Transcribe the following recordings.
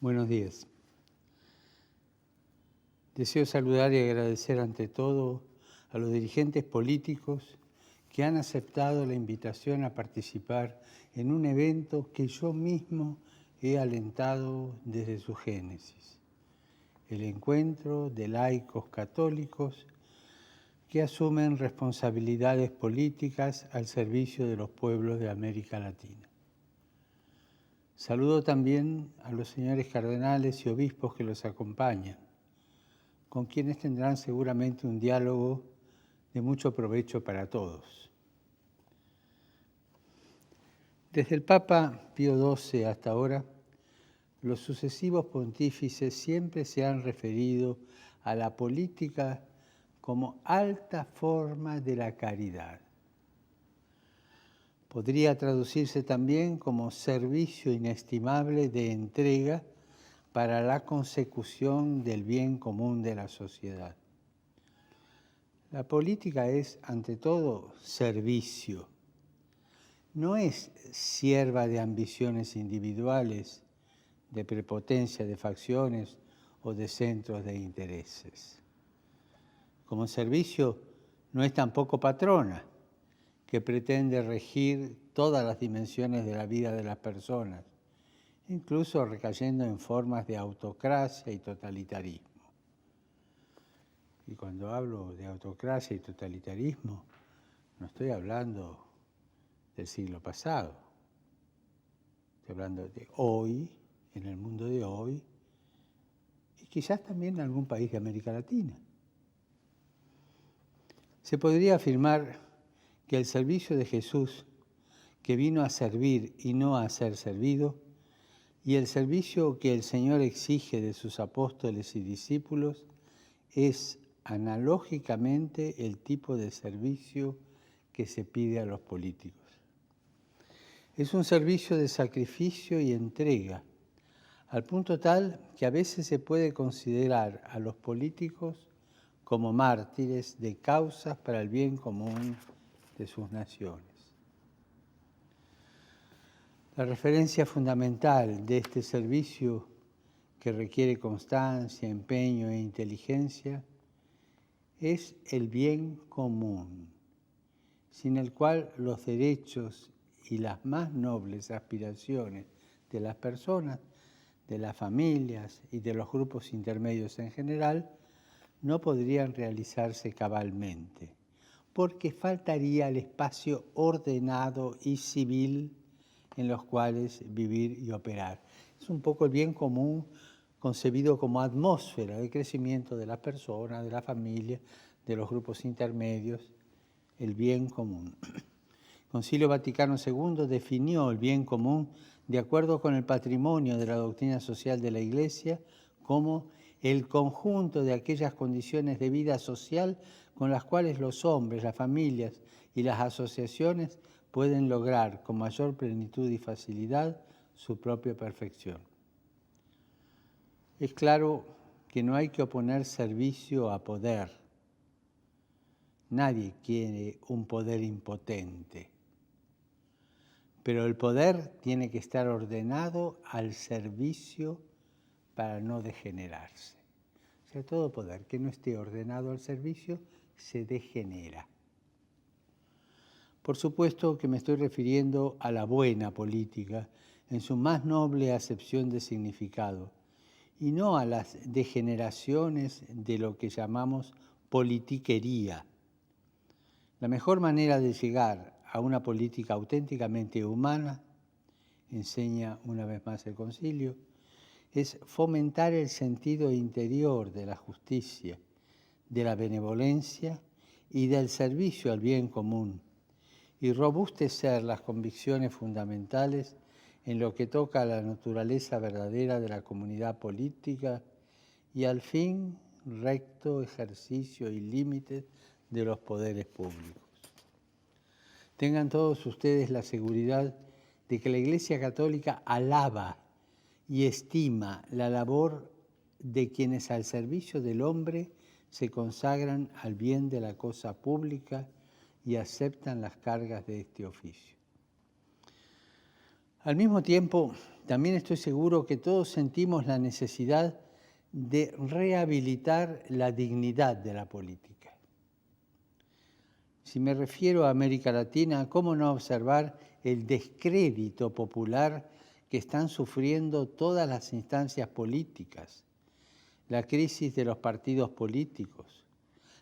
Buenos días. Deseo saludar y agradecer ante todo a los dirigentes políticos que han aceptado la invitación a participar en un evento que yo mismo he alentado desde su génesis, el encuentro de laicos católicos que asumen responsabilidades políticas al servicio de los pueblos de América Latina. Saludo también a los señores cardenales y obispos que los acompañan, con quienes tendrán seguramente un diálogo de mucho provecho para todos. Desde el Papa Pío XII hasta ahora, los sucesivos pontífices siempre se han referido a la política como alta forma de la caridad. Podría traducirse también como servicio inestimable de entrega para la consecución del bien común de la sociedad. La política es, ante todo, servicio. No es sierva de ambiciones individuales, de prepotencia de facciones o de centros de intereses. Como servicio, no es tampoco patrona, que pretende regir todas las dimensiones de la vida de las personas, incluso recayendo en formas de autocracia y totalitarismo. Y cuando hablo de autocracia y totalitarismo, no estoy hablando del siglo pasado, estoy hablando de hoy, en el mundo de hoy, y quizás también en algún país de América Latina. Se podría afirmar que el servicio de Jesús, que vino a servir y no a ser servido, y el servicio que el Señor exige de sus apóstoles y discípulos es analógicamente el tipo de servicio que se pide a los políticos. Es un servicio de sacrificio y entrega, al punto tal que a veces se puede considerar a los políticos como mártires de causas para el bien común de sus naciones. La referencia fundamental de este servicio, que requiere constancia, empeño e inteligencia, es el bien común, sin el cual los derechos y las más nobles aspiraciones de las personas, de las familias y de los grupos intermedios en general, no podrían realizarse cabalmente, porque faltaría el espacio ordenado y civil en los cuales vivir y operar. Es un poco el bien común concebido como atmósfera de crecimiento de las personas, de la familia, de los grupos intermedios, el bien común. El Concilio Vaticano II definió el bien común de acuerdo con el patrimonio de la doctrina social de la Iglesia como el conjunto de aquellas condiciones de vida social con las cuales los hombres, las familias y las asociaciones pueden lograr con mayor plenitud y facilidad su propia perfección. Es claro que no hay que oponer servicio a poder. Nadie quiere un poder impotente. Pero el poder tiene que estar ordenado al servicio para no degenerarse. O sea, todo poder que no esté ordenado al servicio se degenera. Por supuesto que me estoy refiriendo a la buena política en su más noble acepción de significado y no a las degeneraciones de lo que llamamos politiquería. La mejor manera de llegar a una política auténticamente humana, enseña una vez más el Concilio, es fomentar el sentido interior de la justicia, de la benevolencia y del servicio al bien común, y robustecer las convicciones fundamentales en lo que toca a la naturaleza verdadera de la comunidad política y al fin recto ejercicio y límites de los poderes públicos. Tengan todos ustedes la seguridad de que la Iglesia Católica alaba y estima la labor de quienes al servicio del hombre se consagran al bien de la cosa pública y aceptan las cargas de este oficio. Al mismo tiempo, también estoy seguro que todos sentimos la necesidad de rehabilitar la dignidad de la política. Si me refiero a América Latina, ¿cómo no observar el descrédito popular que están sufriendo todas las instancias políticas, la crisis de los partidos políticos,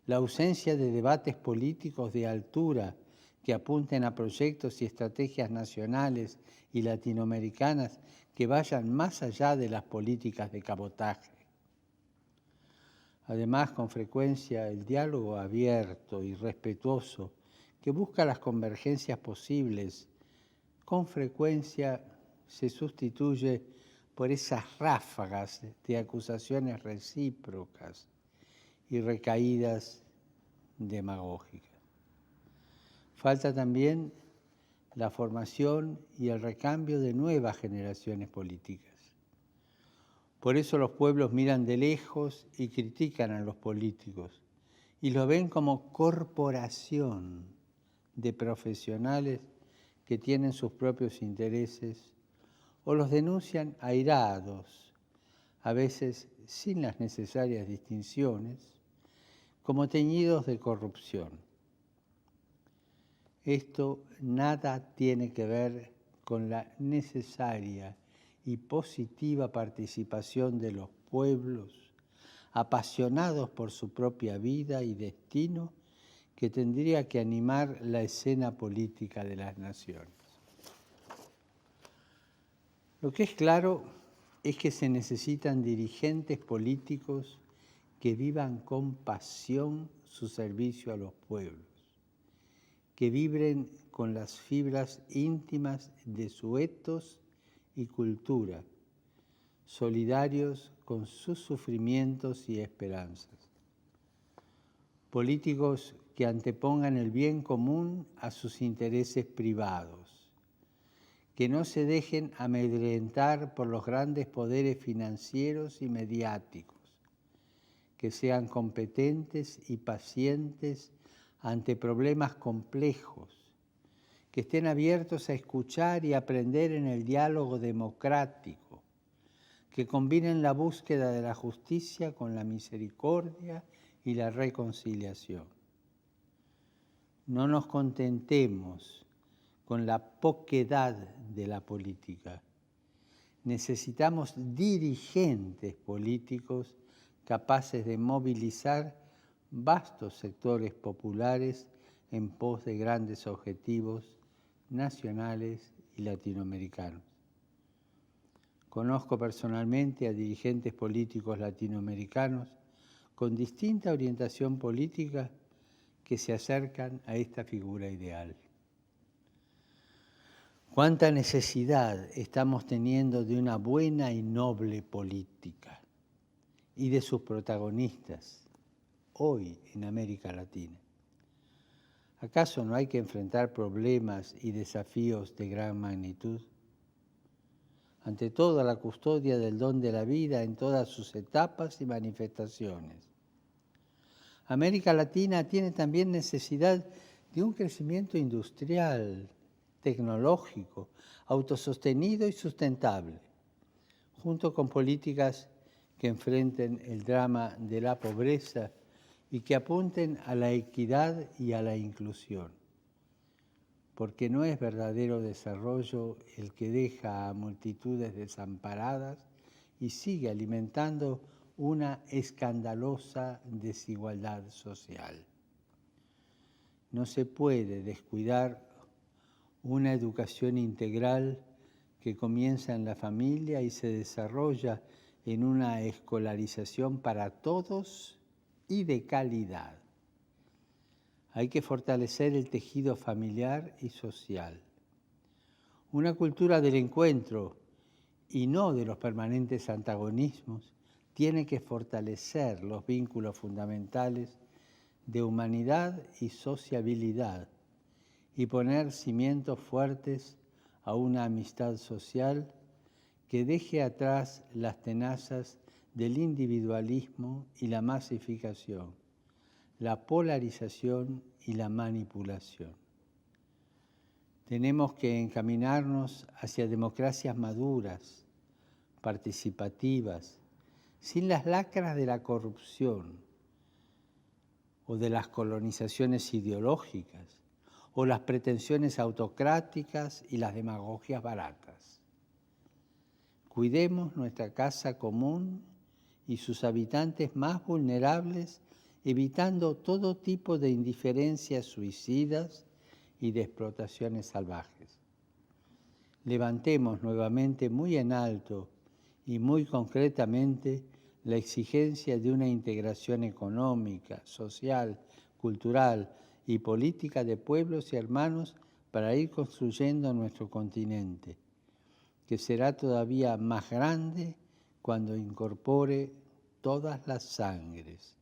la ausencia de debates políticos de altura que apunten a proyectos y estrategias nacionales y latinoamericanas que vayan más allá de las políticas de cabotaje? Además, con frecuencia, el diálogo abierto y respetuoso que busca las convergencias posibles, con frecuencia se sustituye por esas ráfagas de acusaciones recíprocas y recaídas demagógicas. Falta también la formación y el recambio de nuevas generaciones políticas. Por eso los pueblos miran de lejos y critican a los políticos y lo ven como corporación de profesionales que tienen sus propios intereses o los denuncian airados, a veces sin las necesarias distinciones, como teñidos de corrupción. Esto nada tiene que ver con la necesaria y positiva participación de los pueblos, apasionados por su propia vida y destino, que tendría que animar la escena política de las naciones. Lo que es claro es que se necesitan dirigentes políticos que vivan con pasión su servicio a los pueblos, que vibren con las fibras íntimas de su ethos y cultura, solidarios con sus sufrimientos y esperanzas. Políticos que antepongan el bien común a sus intereses privados, que no se dejen amedrentar por los grandes poderes financieros y mediáticos, que sean competentes y pacientes ante problemas complejos, que estén abiertos a escuchar y aprender en el diálogo democrático, que combinen la búsqueda de la justicia con la misericordia y la reconciliación. No nos contentemos con la poquedad de la política. Necesitamos dirigentes políticos capaces de movilizar vastos sectores populares en pos de grandes objetivos nacionales y latinoamericanos. Conozco personalmente a dirigentes políticos latinoamericanos con distinta orientación política que se acercan a esta figura ideal. ¿Cuánta necesidad estamos teniendo de una buena y noble política y de sus protagonistas hoy en América Latina? ¿Acaso no hay que enfrentar problemas y desafíos de gran magnitud? Ante todo, la custodia del don de la vida en todas sus etapas y manifestaciones. América Latina tiene también necesidad de un crecimiento industrial, tecnológico, autosostenido y sustentable, junto con políticas que enfrenten el drama de la pobreza y que apunten a la equidad y a la inclusión, porque no es verdadero desarrollo el que deja a multitudes desamparadas y sigue alimentando una escandalosa desigualdad social. No se puede descuidar una educación integral que comienza en la familia y se desarrolla en una escolarización para todos y de calidad. Hay que fortalecer el tejido familiar y social. Una cultura del encuentro y no de los permanentes antagonismos tiene que fortalecer los vínculos fundamentales de humanidad y sociabilidad y poner cimientos fuertes a una amistad social que deje atrás las tenazas del individualismo y la masificación, la polarización y la manipulación. Tenemos que encaminarnos hacia democracias maduras, participativas, sin las lacras de la corrupción o de las colonizaciones ideológicas o las pretensiones autocráticas y las demagogias baratas. Cuidemos nuestra casa común y sus habitantes más vulnerables, evitando todo tipo de indiferencias suicidas y de explotaciones salvajes. Levantemos nuevamente muy en alto y muy concretamente la exigencia de una integración económica, social, cultural y política de pueblos y hermanos para ir construyendo nuestro continente, que será todavía más grande cuando incorpore todas las sangres,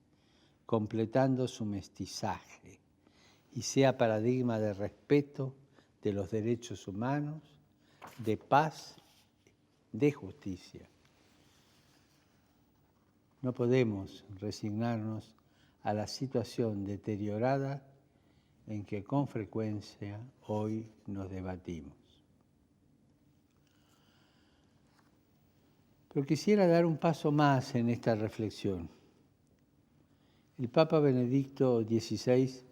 completando su mestizaje, y sea paradigma de respeto de los derechos humanos, de paz, de justicia. No podemos resignarnos a la situación deteriorada en que con frecuencia hoy nos debatimos. Pero quisiera dar un paso más en esta reflexión. El Papa Benedicto XVI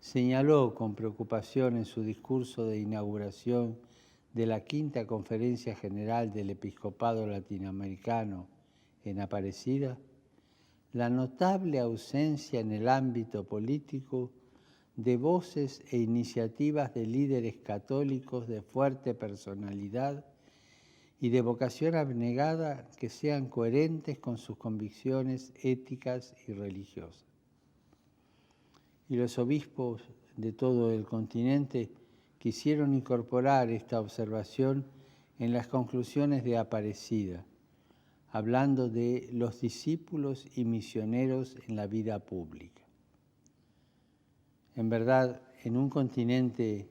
señaló con preocupación en su discurso de inauguración de la Quinta Conferencia General del Episcopado Latinoamericano en Aparecida, la notable ausencia en el ámbito político de voces e iniciativas de líderes católicos de fuerte personalidad y de vocación abnegada que sean coherentes con sus convicciones éticas y religiosas. Y los obispos de todo el continente quisieron incorporar esta observación en las conclusiones de Aparecida, hablando de los discípulos y misioneros en la vida pública. En verdad, en un continente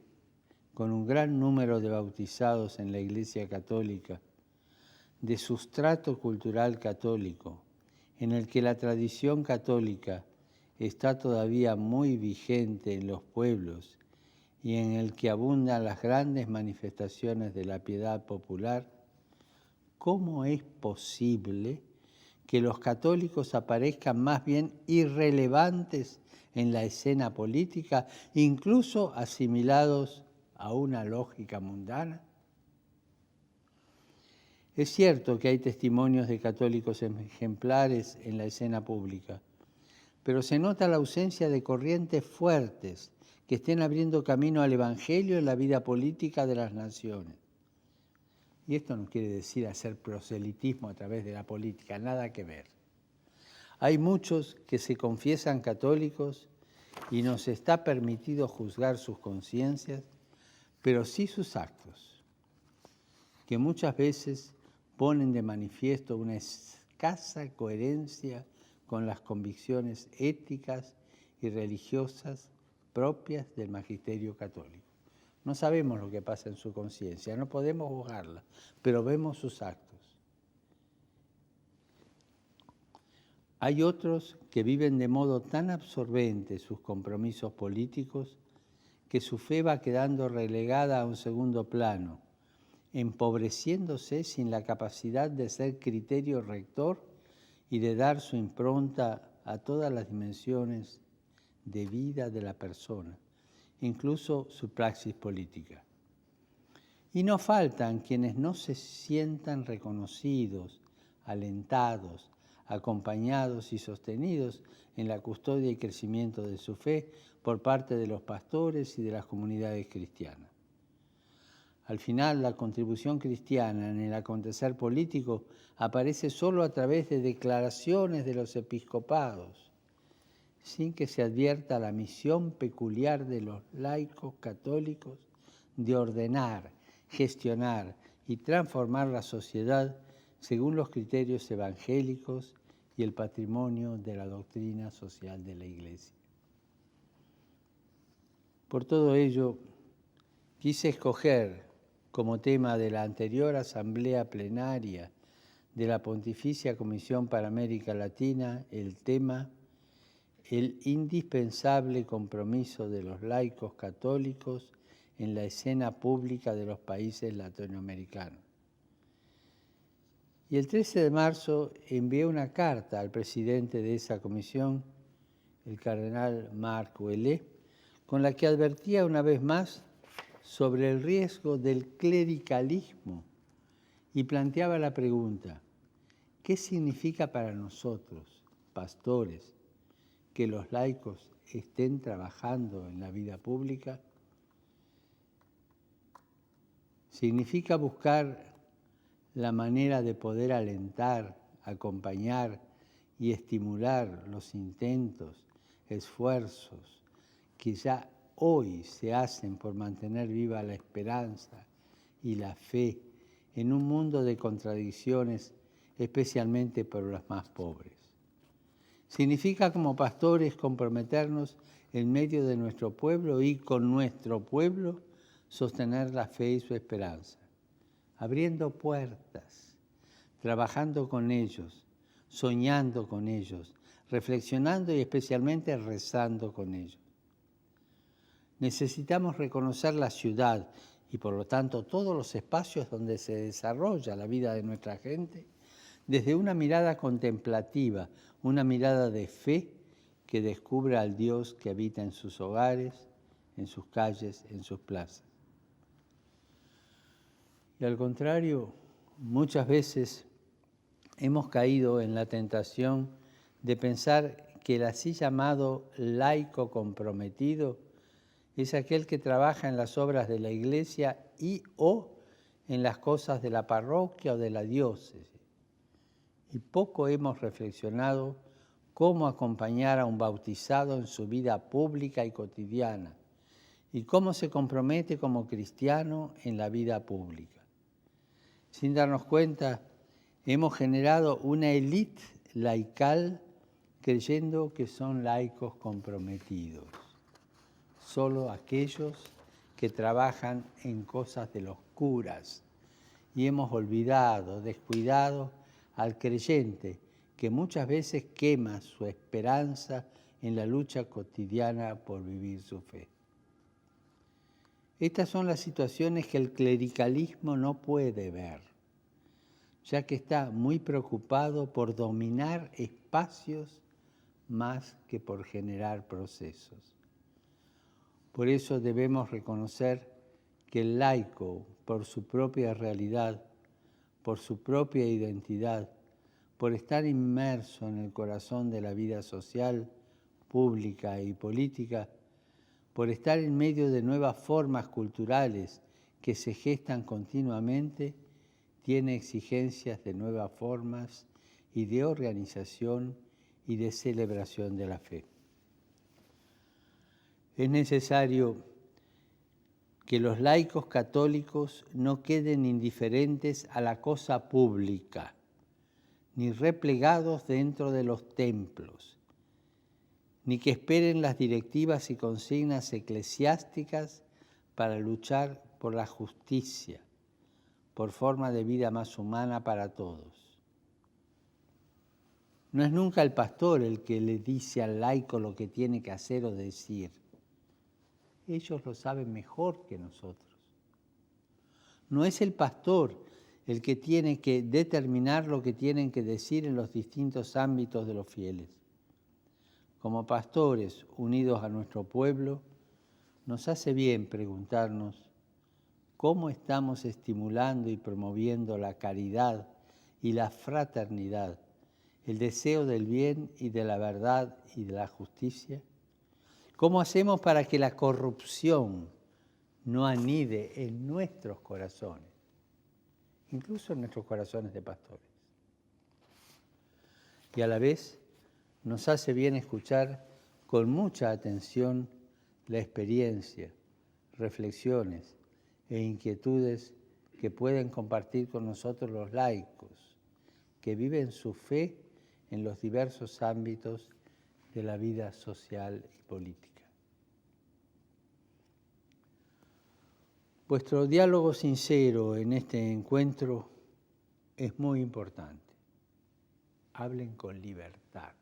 con un gran número de bautizados en la Iglesia Católica, de sustrato cultural católico, en el que la tradición católica está todavía muy vigente en los pueblos y en el que abundan las grandes manifestaciones de la piedad popular, ¿cómo es posible que los católicos aparezcan más bien irrelevantes en la escena política, incluso asimilados a una lógica mundana? Es cierto que hay testimonios de católicos ejemplares en la escena pública, pero se nota la ausencia de corrientes fuertes que estén abriendo camino al Evangelio en la vida política de las naciones. Y esto no quiere decir hacer proselitismo a través de la política, nada que ver. Hay muchos que se confiesan católicos y nos está permitido juzgar sus conciencias, pero sí sus actos, que muchas veces ponen de manifiesto una escasa coherencia con las convicciones éticas y religiosas propias del magisterio católico. No sabemos lo que pasa en su conciencia, no podemos juzgarla, pero vemos sus actos. Hay otros que viven de modo tan absorbente sus compromisos políticos que su fe va quedando relegada a un segundo plano, empobreciéndose sin la capacidad de ser criterio rector y de dar su impronta a todas las dimensiones de vida de la persona, incluso su praxis política. Y no faltan quienes no se sientan reconocidos, alentados, acompañados y sostenidos en la custodia y crecimiento de su fe por parte de los pastores y de las comunidades cristianas. Al final, la contribución cristiana en el acontecer político aparece solo a través de declaraciones de los episcopados, sin que se advierta la misión peculiar de los laicos católicos de ordenar, gestionar y transformar la sociedad según los criterios evangélicos y el patrimonio de la doctrina social de la Iglesia. Por todo ello, quise escoger como tema de la anterior asamblea plenaria de la Pontificia Comisión para América Latina el tema el indispensable compromiso de los laicos católicos en la escena pública de los países latinoamericanos. Y el 13 de marzo envié una carta al presidente de esa comisión, el cardenal Marc Ouellet, con la que advertía una vez más sobre el riesgo del clericalismo y planteaba la pregunta: ¿qué significa para nosotros, pastores, que los laicos estén trabajando en la vida pública? Significa buscar la manera de poder alentar, acompañar y estimular los intentos, esfuerzos que ya hoy se hacen por mantener viva la esperanza y la fe en un mundo de contradicciones, especialmente para los más pobres. Significa como pastores comprometernos en medio de nuestro pueblo y con nuestro pueblo sostener la fe y su esperanza, abriendo puertas, trabajando con ellos, soñando con ellos, reflexionando y especialmente rezando con ellos. Necesitamos reconocer la ciudad y por lo tanto todos los espacios donde se desarrolla la vida de nuestra gente desde una mirada contemplativa, una mirada de fe que descubra al Dios que habita en sus hogares, en sus calles, en sus plazas. Y al contrario, muchas veces hemos caído en la tentación de pensar que el así llamado laico comprometido es aquel que trabaja en las obras de la Iglesia y o en las cosas de la parroquia o de la diócesis. Y poco hemos reflexionado cómo acompañar a un bautizado en su vida pública y cotidiana y cómo se compromete como cristiano en la vida pública. Sin darnos cuenta, hemos generado una élite laical creyendo que son laicos comprometidos. Solo aquellos que trabajan en cosas de los curas. Y hemos olvidado, descuidado al creyente que muchas veces quema su esperanza en la lucha cotidiana por vivir su fe. Estas son las situaciones que el clericalismo no puede ver, ya que está muy preocupado por dominar espacios más que por generar procesos. Por eso debemos reconocer que el laico, por su propia realidad, por su propia identidad, por estar inmerso en el corazón de la vida social, pública y política, por estar en medio de nuevas formas culturales que se gestan continuamente, tiene exigencias de nuevas formas y de organización y de celebración de la fe. Es necesario que los laicos católicos no queden indiferentes a la cosa pública, ni replegados dentro de los templos, ni que esperen las directivas y consignas eclesiásticas para luchar por la justicia, por forma de vida más humana para todos. No es nunca el pastor el que le dice al laico lo que tiene que hacer o decir. Ellos lo saben mejor que nosotros. No es el pastor el que tiene que determinar lo que tienen que decir en los distintos ámbitos de los fieles. Como pastores unidos a nuestro pueblo, nos hace bien preguntarnos cómo estamos estimulando y promoviendo la caridad y la fraternidad, el deseo del bien y de la verdad y de la justicia. ¿Cómo hacemos para que la corrupción no anide en nuestros corazones, incluso en nuestros corazones de pastores? Y a la vez nos hace bien escuchar con mucha atención la experiencia, reflexiones e inquietudes que pueden compartir con nosotros los laicos, que viven su fe en los diversos ámbitos de la vida social y política. Vuestro diálogo sincero en este encuentro es muy importante. Hablen con libertad.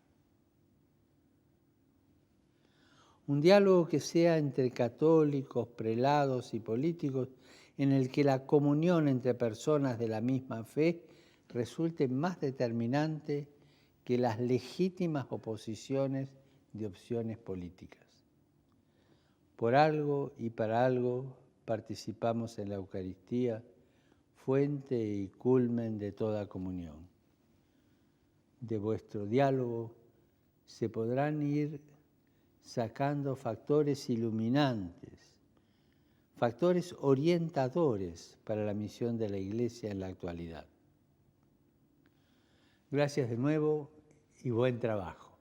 Un diálogo que sea entre católicos, prelados y políticos, en el que la comunión entre personas de la misma fe resulte más determinante que las legítimas oposiciones de opciones políticas. Por algo y para algo participamos en la Eucaristía, fuente y culmen de toda comunión. De vuestro diálogo se podrán ir sacando factores iluminantes, factores orientadores para la misión de la Iglesia en la actualidad. Gracias de nuevo y buen trabajo.